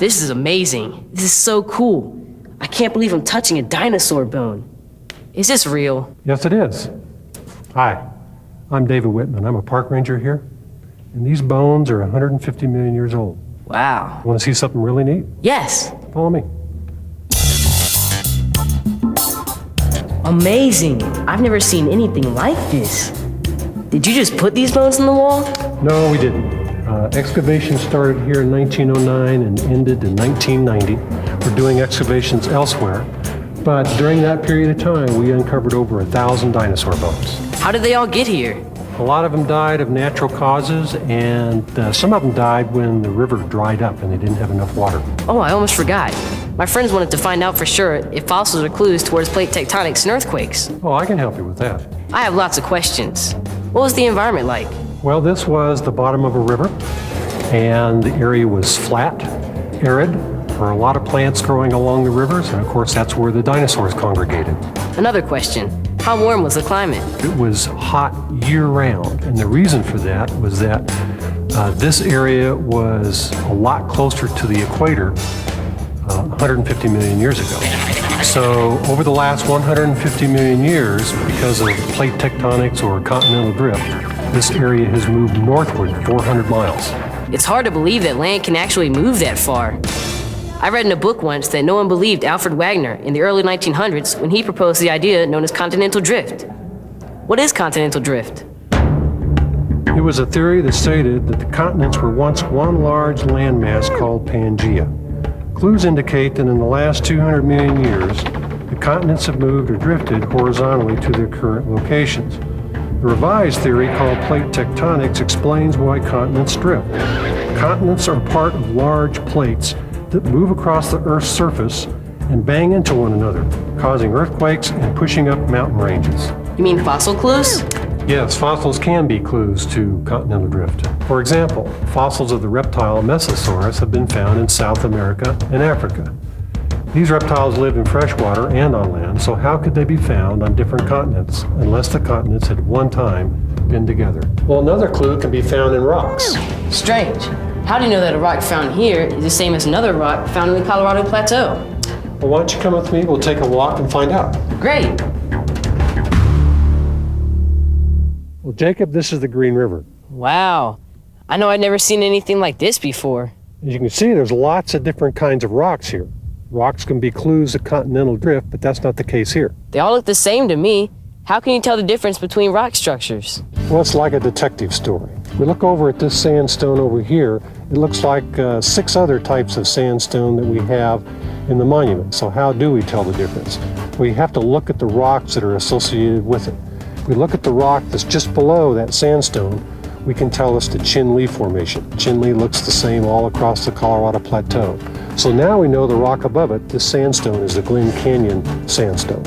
this is amazing. This is so cool. I can't believe I'm touching a dinosaur bone. Is this real? Yes, it is. Hi, I'm David Whitman. I'm a park ranger here. And these bones are 150 million years old. Wow. Want to see something really neat? Yes. Follow me. Amazing. I've never seen anything like this. Did you just put these bones in the wall? No, we didn't. Excavation started here in 1909 and ended in 1990. We're doing excavations elsewhere. But during that period of time, we uncovered over 1,000 dinosaur bones. How did they all get here? A lot of them died of natural causes, and some of them died when the river dried up and they didn't have enough water. Oh, I almost forgot. My friends wanted to find out for sure if fossils are clues towards plate tectonics and earthquakes. Oh, I can help you with that. I have lots of questions. What was the environment like? Well, this was the bottom of a river, and the area was flat, arid. There were a lot of plants growing along the rivers, and of course that's where the dinosaurs congregated. Another question. How warm was the climate? It was hot year-round, and the reason for that was that this area was a lot closer to the equator 150 million years ago. So over the last 150 million years, because of plate tectonics or continental drift, this area has moved northward 400 miles. It's hard to believe that land can actually move that far. I read in a book once that no one believed Alfred Wagner in the early 1900s when he proposed the idea known as continental drift. What is continental drift? It was a theory that stated that the continents were once one large landmass called Pangaea. Clues indicate that in the last 200 million years, the continents have moved or drifted horizontally to their current locations. The revised theory called plate tectonics explains why continents drift. Continents are part of large plates that move across the Earth's surface and bang into one another, causing earthquakes and pushing up mountain ranges. You mean fossil clues? Yes, fossils can be clues to continental drift. For example, fossils of the reptile Mesosaurus have been found in South America and Africa. These reptiles live in freshwater and on land, so how could they be found on different continents unless the continents had at one time been together? Well, another clue can be found in rocks. Strange. How do you know that a rock found here is the same as another rock found in the Colorado Plateau? Well, why don't you come with me? We'll take a walk and find out. Great. Well, Jacob, this is the Green River. Wow. I know I'd never seen anything like this before. As you can see, there's lots of different kinds of rocks here. Rocks can be clues of continental drift, but that's not the case here. They all look the same to me. How can you tell the difference between rock structures? Well, it's like a detective story. We look over at this sandstone over here. It looks like 6 other types of sandstone that we have in the monument. So how do we tell the difference? We have to look at the rocks that are associated with it. If we look at the rock that's just below that sandstone, we can tell it's the Chinle Formation. Chinle looks the same all across the Colorado Plateau. So now we know the rock above it, this sandstone, is the Glen Canyon sandstone.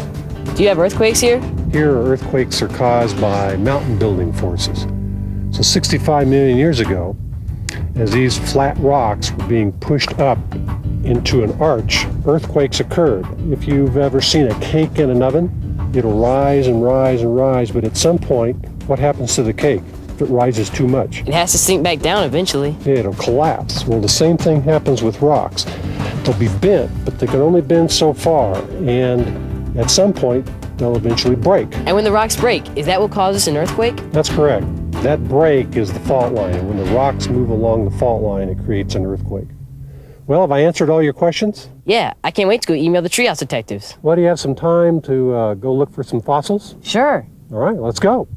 Do you have earthquakes here? Here, earthquakes are caused by mountain building forces. So 65 million years ago, as these flat rocks were being pushed up into an arch, earthquakes occurred. If you've ever seen a cake in an oven, it'll rise and rise and rise, but at some point, what happens to the cake if it rises too much? It has to sink back down eventually. Yeah, it'll collapse. Well, the same thing happens with rocks. They'll be bent, but they can only bend so far, and at some point, they'll eventually break. And when the rocks break, is that what causes an earthquake? That's correct. That break is the fault line, and when the rocks move along the fault line, it creates an earthquake. Well, have I answered all your questions? Yeah, I can't wait to go email the treehouse detectives. Well, do you have some time to go look for some fossils? Sure. All right, let's go.